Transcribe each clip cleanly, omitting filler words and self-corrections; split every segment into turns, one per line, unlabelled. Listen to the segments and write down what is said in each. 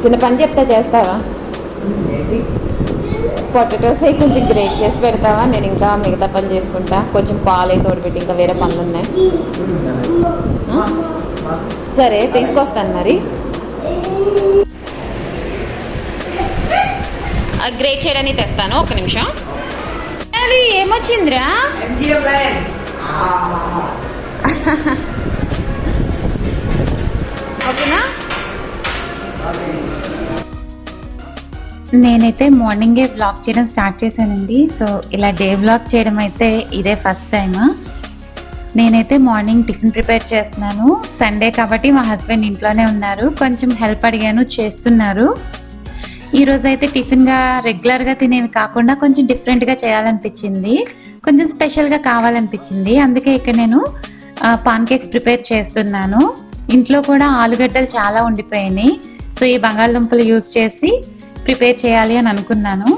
చిన్న పని చెప్తా చేస్తావా? పొటాటోస్ అవి కొంచెం గ్రేట్ చేసి పెడతావా? నేను ఇంకా మిగతా పని చేసుకుంటా. కొంచెం పాలు అయితే తోడిపెట్టి ఇంకా వేరే పనులు ఉన్నాయి. సరే తీసుకొస్తాను మరి. గ్రేట్ చేయడానికి తెస్తాను, ఒక్క నిమిషం. అది ఏమొచ్చిందిరా? ఓకేనా?
నేనైతే మార్నింగే వ్లాగ్ చేయడం స్టార్ట్ చేశానండి. సో ఇలా డే వ్లాగ్ చేయడం అయితే ఇదే ఫస్ట్ టైం. నేనైతే మార్నింగ్ టిఫిన్ ప్రిపేర్ చేస్తున్నాను. సండే కాబట్టి మా హస్బెండ్ ఇంట్లోనే ఉన్నారు. కొంచెం హెల్ప్ అడిగాను, చేస్తున్నారు. ఈరోజు అయితే టిఫిన్గా రెగ్యులర్గా తినేవి కాకుండా కొంచెం డిఫరెంట్గా చేయాలనిపించింది, కొంచెం స్పెషల్గా కావాలనిపించింది. అందుకే ఇక్కడ నేను పాన్ కేక్స్ ప్రిపేర్ చేస్తున్నాను. ఇంట్లో కూడా ఆలుగడ్డలు చాలా ఉండిపోయినాయి. సో ఈ బంగాళదుంపలు యూజ్ చేసి ప్రిపేర్ చేయాలి అని అనుకున్నాను.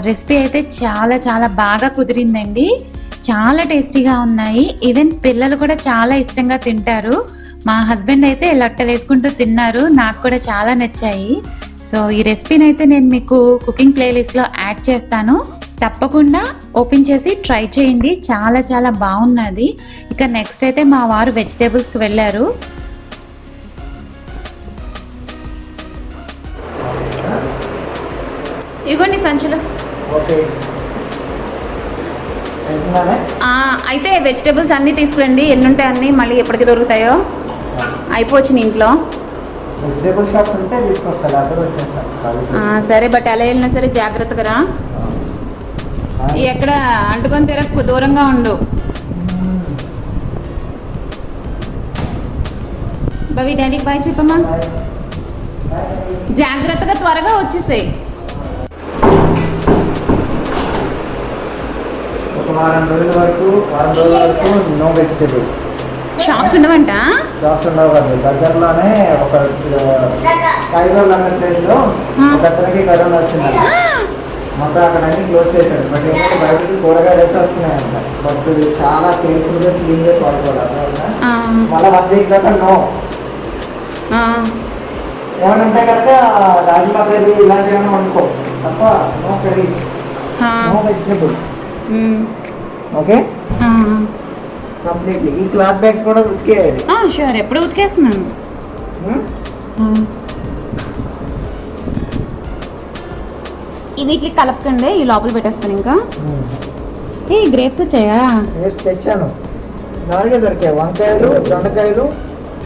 రెసిపీ అయితే చాలా చాలా బాగా కుదిరిందండి. చాలా టేస్టీగా ఉన్నాయి. ఈవెన్ పిల్లలు కూడా చాలా ఇష్టంగా తింటారు. మా హస్బెండ్ అయితే లొట్టలు వేసుకుంటూ తిన్నారు. నాకు కూడా చాలా నచ్చాయి. సో ఈ రెసిపీని అయితే నేను మీకు కుకింగ్ ప్లేలిస్ట్లో యాడ్ చేస్తాను. తప్పకుండా ఓపెన్ చేసి ట్రై చేయండి. చాలా చాలా బాగున్నది. ఇక నెక్స్ట్ అయితే మా వారు వెజిటేబుల్స్కి వెళ్ళారు.
ఇగోండి సంచులు. అయితే వెజిటేబుల్స్ అన్నీ తీసుకురండి. ఎన్ని ఉంటాయి అన్నీ, మళ్ళీ ఎప్పటికి దొరుకుతాయో. అయిపోవచ్చు ఇంట్లో. సరే, బట్ ఎలా వెళ్ళినా సరే జాగ్రత్తగా రా. ఎక్కడ అంటుకొని తిరగకు, దూరంగా ఉండు. బవి డాడీకి బాయ్ చెప్పమ్మా. జాగ్రత్తగా త్వరగా వచ్చేసాయి.
వారం రోజుల వరకు నో వెజిటేబుల్స్.
షాప్స్ ఉండవంట.
షాప్స్ ఉండవు కదా. దగ్గరలోనే ఒక కైగోల్ అనే ప్లేస్లో ఒక అతనికి కరోనా వచ్చిందంట. మొత్తం అక్కడ అన్ని క్లోజ్ చేశారు. బట్ ఏంటంటే బయటకి కూరగాయలు అయితే వస్తున్నాయంట. బట్ చాలా కేర్ఫుల్గా క్లీన్ చేసి వాడుకోవాలి. మళ్ళీ 1 వీక్ దాకా నో. ఏమంటే కనుక రాజమా కర్రీ ఇలాంటివి ఏమైనా వండుకో తప్ప no curry, no vegetables. Okay, completely. ఈ క్లాత్ బ్యాగ్స్ కూడా ఉతికేయాలి.
షూర్, ఎప్పుడు ఉతికేస్తున్నాను. వీటికి కలపకండి, ఈ లోపల పెట్టేస్తాను. ఇంకా ఏ గ్రేప్స్ వచ్చాయా?
గ్రేప్స్ తెచ్చాను, 4 దొరికాయి. వంకాయలు, దొండకాయలు,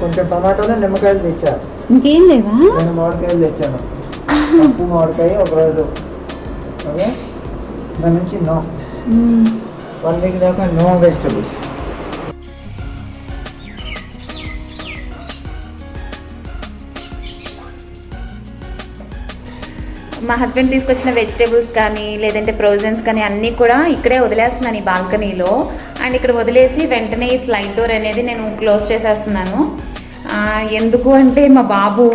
కొంచెం టమాటోలు, నిమ్మకాయలు తెచ్చాను.
ఇంకేం లేవా?
2 మామిడికాయలు తెచ్చాను. పప్పు మామిడికాయ ఒకరోజు. ఓకే, దాని నుంచి నో. 1 వీక్ దాకా నో వెజిటబుల్స్.
మా హస్బెండ్ తీసుకొచ్చిన వెజిటేబుల్స్ కానీ లేదంటే ప్రొవిజన్స్ కానీ అన్నీ కూడా ఇక్కడే వదిలేస్తున్నాను, ఈ బాల్కనీలో. అండ్ ఇక్కడ వదిలేసి వెంటనే ఈ స్లైడ్ డోర్ అనేది నేను క్లోజ్ చేసేస్తున్నాను. ఎందుకు అంటే మా బాబు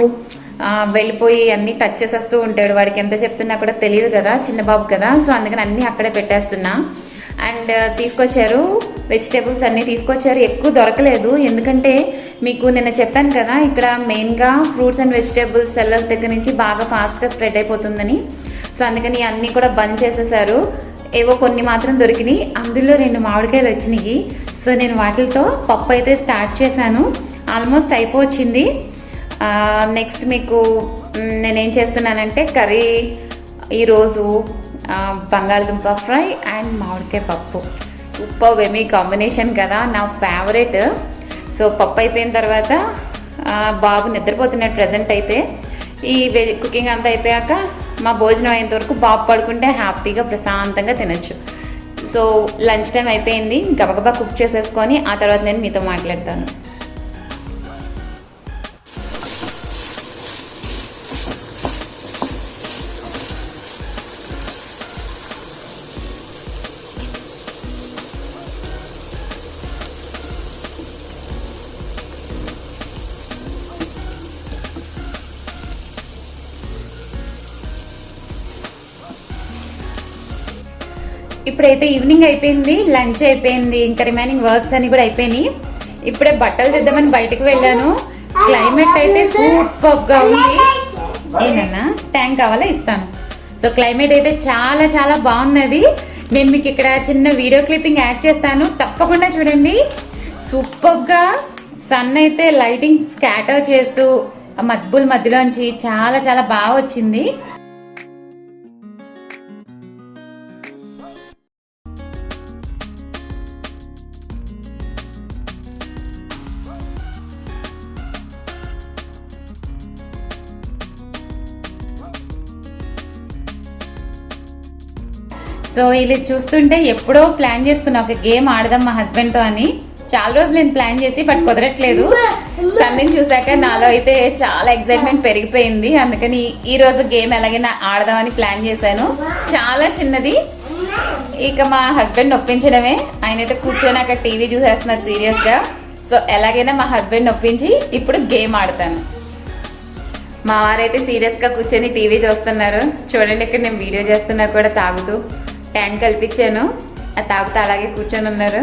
వెళ్ళిపోయి అన్నీ టచ్ చేసేస్తూ ఉంటాడు. వాడికి ఎంత చెప్తున్నా కూడా తెలియదు కదా, చిన్న బాబు కదా. సో అందుకని అన్నీ అక్కడే పెట్టేస్తున్నా. అండ్ తీసుకొచ్చారు వెజిటేబుల్స్ అన్నీ తీసుకొచ్చారు. ఎక్కువ దొరకలేదు, ఎందుకంటే మీకు నిన్న చెప్పాను కదా ఇక్కడ మెయిన్గా ఫ్రూట్స్ అండ్ వెజిటేబుల్స్ సెల్లర్స్ దగ్గర నుంచి బాగా ఫాస్ట్గా స్ప్రెడ్ అయిపోతుందని. సో అందుకని అన్నీ కూడా బంద్ చేసేసారు. ఏవో కొన్ని మాత్రం దొరికినాయి. అందులో 2 మామిడికాయలు వచ్చినాయి. సో నేను వాటితో పప్పు అయితే స్టార్ట్ చేశాను. ఆల్మోస్ట్ అయిపోవచ్చింది. నెక్స్ట్ మీకు నేనేం చేస్తున్నానంటే కర్రీ ఈరోజు బంగాళదుంప ఫ్రై అండ్ మామిడికాయ పప్పు. సూపర్ వెమీ కాంబినేషన్ కదా, నా ఫేవరెట్. సో పప్పు అయిపోయిన తర్వాత బాబు నిద్రపోతున్నాడు ప్రజెంట్ అయితే. ఈ కుకింగ్ అంతా అయిపోయాక మా భోజనం అయ్యేంత వరకు బాబు పడుకుంటే హ్యాపీగా ప్రశాంతంగా తినచ్చు. సో లంచ్ టైం అయిపోయింది, గబగబా కుక్ చేసేసుకొని ఆ తర్వాత నేను మీతో మాట్లాడతాను. ఇప్పుడైతే ఈవినింగ్ అయిపోయింది, లంచ్ అయిపోయింది, ఇంకా రిమైనింగ్ వర్క్స్ అన్ని కూడా అయిపోయినాయి. ఇప్పుడే బట్టలు తెద్దామని బయటకు వెళ్ళాను. క్లైమేట్ అయితే సూపర్గా ఉంది. ఏనన్నా ట్యాంక్ కావాలా ఇస్తాను. సో క్లైమేట్ అయితే చాలా చాలా బాగున్నది. నేను మీకు ఇక్కడ చిన్న వీడియో క్లిప్పింగ్ యాడ్ చేస్తాను, తప్పకుండా చూడండి. సూపర్గా సన్ అయితే లైటింగ్ స్కాటర్ చేస్తూ ఆ మబ్బుల మధ్యలోంచి చాలా చాలా బాగా వచ్చింది. సో ఇది చూస్తుంటే ఎప్పుడో ప్లాన్ చేసుకున్నా ఒక గేమ్ ఆడదాం మా హస్బెండ్తో అని. చాలా రోజులు నేను ప్లాన్ చేసి బట్ కుదరట్లేదు. సన్నిని చూసాక నాలో అయితే చాలా ఎక్సైట్మెంట్ పెరిగిపోయింది. అందుకని ఈ రోజు గేమ్ ఎలాగైనా ఆడదామని ప్లాన్ చేశాను. చాలా చిన్నది, ఇక మా హస్బెండ్ ఒప్పించడమే. ఆయన అయితే కూర్చొని అక్కడ టీవీ చూసేస్తున్నారు సీరియస్గా. సో ఎలాగైనా మా హస్బెండ్ ఒప్పించి ఇప్పుడు గేమ్ ఆడతాను. మా వారైతే సీరియస్గా కూర్చొని టీవీ చూస్తున్నారు. చూడండి ఇక్కడ నేను వీడియో చేస్తున్నా కూడా తాగుతూ ట్యాంక్ కల్పించాను, అది తాగుతూ అలాగే కూర్చొని ఉన్నారు.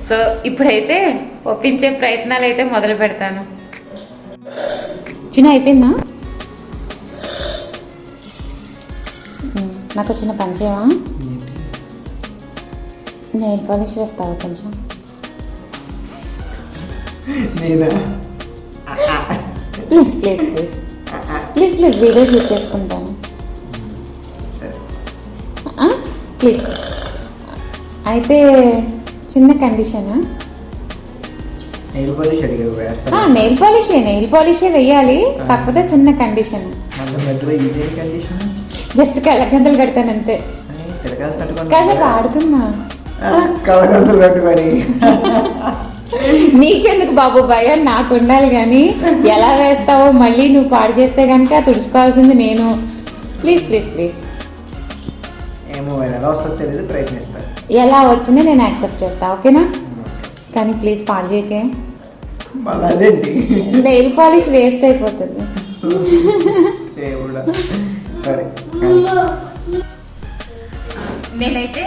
సో ఇప్పుడైతే ఒప్పించే ప్రయత్నాలు అయితే మొదలు పెడతాను. చిన్న అయిపోయిందా? నాకు చిన్న పని చేయవా? నెయిల్ పాలిష్ వేస్తావా కొంచెం? Please please please please please video shoot చేసుకుంటాను ప్లీజ్. అయితే చిన్న కండిషనా? నెయిల్ పాలిషే వెయ్యాలి, కాకపోతే చిన్న కండిషన్. జస్ట్ కళ్ళగంతలు కడతానంతే. కాసేపు ఆడుతున్నా. నీకెందుకు బాబు భయం, నాకు ఉండాలి. కానీ ఎలా వేస్తావో మళ్ళీ నువ్వు పాడు చేస్తే కనుక తుడుచుకోవాల్సింది నేను. Please please please. ఎలా వచ్చిందో నేను యాక్సెప్ట్ చేస్తా, ఓకేనా? కానీ ప్లీజ్ పాడు చేయకే. నెయిల్ పాలిష్ వేస్ట్ అయిపోతుంది. నేనైతే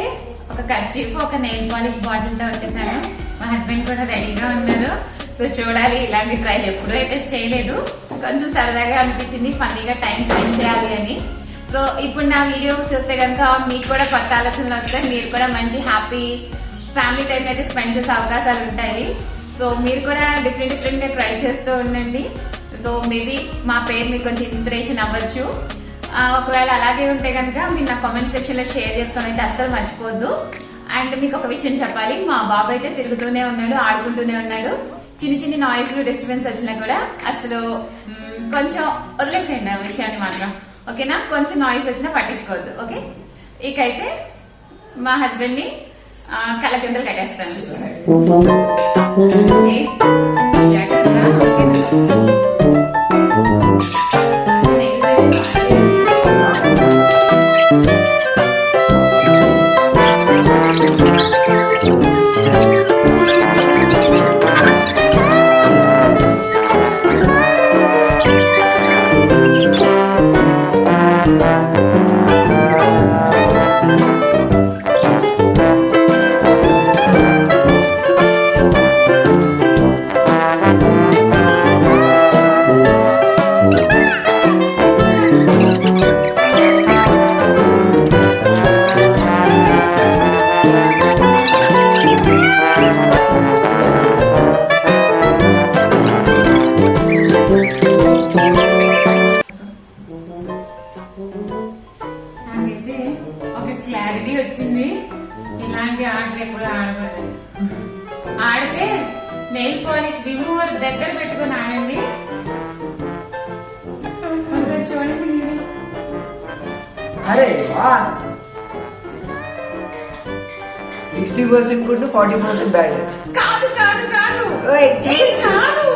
ఒక కర్చీఫ్, ఒక నెయిల్ పాలిష్ బాటిల్తో వచ్చేసాను. మా హస్బెండ్ కూడా రెడీగా ఉన్నారు. సో చూడాలి, ఇలాంటి ట్రైల్ ఎప్పుడూ అయితే చేయలేదు. కొంచెం సరదాగా అనిపించింది, ఫన్నీగా టైం స్పెండ్ చేయాలి అని. సో ఇప్పుడు నా వీడియో చూస్తే కనుక మీకు కూడా కొత్త ఆలోచనలు వస్తాయి. మీరు కూడా మంచి హ్యాపీ ఫ్యామిలీ టైం అయితే స్పెండ్ చేసే అవకాశాలు ఉంటాయి. సో మీరు కూడా డిఫరెంట్గా ట్రై చేస్తూ ఉండండి. సో మేబీ మా పేరు మీకు కొంచెం ఇన్స్పిరేషన్ అవ్వచ్చు. ఒకవేళ అలాగే ఉంటే కనుక మీరు నా కామెంట్ సెక్షన్లో షేర్ చేసుకొని అయితే అస్సలు మర్చిపోవద్దు. అండ్ మీకు ఒక విషయం చెప్పాలి, మా బాబు అయితే తిరుగుతూనే ఉన్నాడు, ఆడుకుంటూనే ఉన్నాడు. చిన్న చిన్న నాయిస్లు డిస్టర్బెన్స్ వచ్చినా కూడా అసలు కొంచెం వదిలేసేయండి ఆ విషయాన్ని మాత్రం, ఓకేనా? కొంచెం నాయిస్ వచ్చినా పట్టించుకోవద్దు, ఓకే? ఇకైతే మా హస్బెండ్ని కళ్ళకింతలు కట్టేస్తాను. నాకైతే ఒక క్లారిటీ వచ్చింది, ఇలాంటి ఆటలు ఎప్పుడు ఆడకూడదు. ఆడితే నెయిల్ పాలిష్ రిమూవర్ దగ్గర పెట్టుకొని ఆడండి. ఒకసారి చూడండి మీరే.
అరే 60% గుడ్, 40% బ్యాడ్.
కాదు కాదు కాదు కాదు,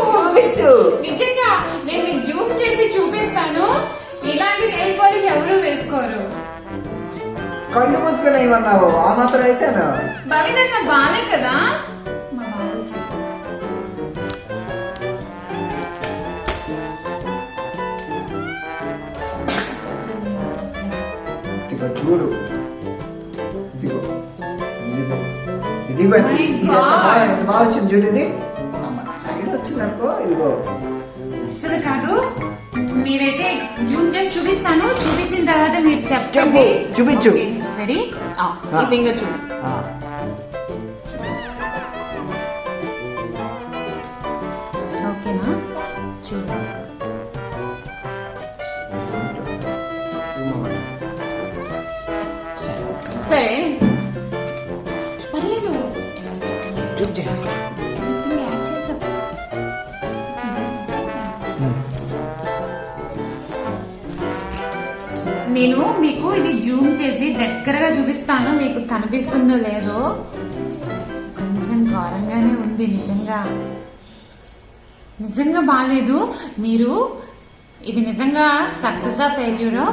నిజంగా నేను మీకు జూమ్ చేసి చూపిస్తాను. ఇలాంటి నెయిల్ పాలిష్ ఎవరు వేసుకోరు.
కళ్ళు మూసుకొని ఏమన్నావు? ఆ మాత్రం వేసాను.
భవిదర్ నాకు బాగాలే కదా. మా బాబు
ఇదిగో చూడు, ఇదిగో ఇదిగో ఇదిగో ఎంత బాగా వచ్చింది చూడు. ఇది సైడ్ వచ్చింది అనుకో. ఇదిగో
అస్సలు కాదు, మీరైతే జూమ్ చేసి చూపిస్తాను, చూపించిన తర్వాత మీరు చెప్పండి.
చూపించు.
రెడీ? ఈ ఫింగర్ చూడు. ఓకేనా? చూడు. సరే పర్లేదు.
చూప్ చేస్తా.
నేను మీకు ఇది జూమ్ చేసి దగ్గరగా చూపిస్తాను, మీకు కనిపిస్తుందో లేదో. కొంచెం ఘోరంగానే ఉంది నిజంగా బాగాలేదు. మీరు ఇది నిజంగా సక్సెస్ ఆఫ్ ఫెయిల్యూరో,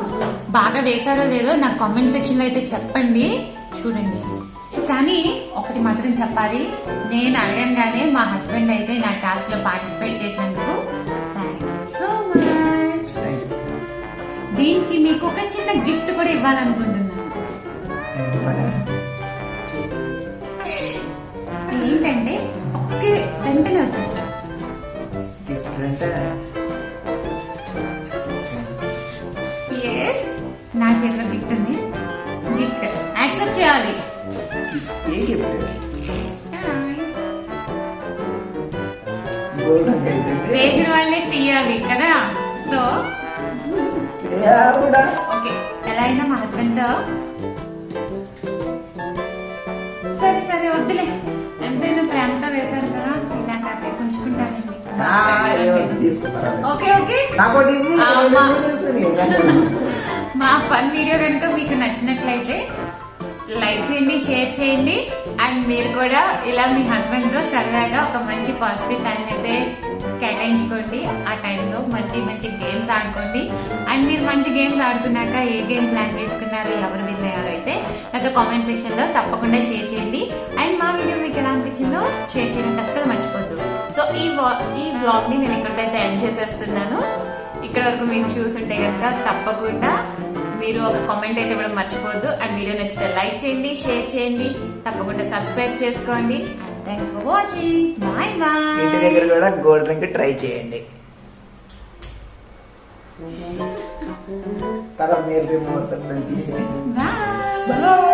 బాగా వేశారో లేదో నాకు కామెంట్ సెక్షన్లో అయితే చెప్పండి. చూడండి, కానీ ఒకటి మాత్రం చెప్పాలి, నేను అడగంగానే మా హస్బెండ్ అయితే నా టాస్క్లో పార్టిసిపేట్ చేసినందుకు థ్యాంక్ యూ సో మచ్. దీనికి మీకు ఒక చిన్న గిఫ్ట్ కూడా ఇవ్వాలనుకుంటున్నాను. ఏంటంటే ఒకే వెంటనే వచ్చేస్తాను. నా చేతిలో గిఫ్ట్ ఉంది. గిఫ్ట్ యాక్సెప్ట్ చేయాలి. వేసిన వాళ్ళే తీయాలి కదా. సో ఓకే, ఎలా అయినా మా హస్బెండ్ సరే వద్దులే, ఎంతైనా ప్రేమతో వేశారు కదా, ఇలా కాసేపు ఉంచుకుంటానండి. ఓకే మా ఫన్ వీడియో కనుక మీకు నచ్చినట్లయితే లైక్ చేయండి, షేర్ చేయండి. అండ్ మీరు కూడా ఇలా మీ హస్బెండ్తో సరదాగా ఒక మంచి పాజిటివ్ టైం అయితే కేటాయించుకోండి. ఆ టైంలో మంచి గేమ్స్ ఆడుకోండి. అండ్ మీరు మంచి గేమ్స్ ఆడుకున్నాక ఏ గేమ్ ప్లాన్ చేసుకున్నారో, ఎవరు విన్ అయ్యారో అయితే నాతో కామెంట్ సెక్షన్లో తప్పకుండా షేర్ చేయండి. అండ్ మా వీడియో మీకు ఎలా అనిపించిందో షేర్ చేయడానికి అస్సలు మర్చిపోద్దు. సో ఈ వ్లాగ్ని నేను ఇక్కడికైతే ఎండ్ చేసేస్తున్నాను. ఇక్కడ వరకు మీరు చూసుంటే కనుక తప్పకుండా మీరు ఒక కామెంట్ అయితే ఇవ్వడం మర్చిపోద్దు. అండ్ వీడియో నచ్చితే లైక్ చేయండి, షేర్ చేయండి, తప్పకుండా సబ్స్క్రైబ్ చేసుకోండి. And thanks for watching. Bye bye.
ఇంటి దగ్గర కూడా గోల్డ్ రింగ్ ట్రై చేయండి. తర్వాత మీరు ముహూర్తం తీసి
బాయ్.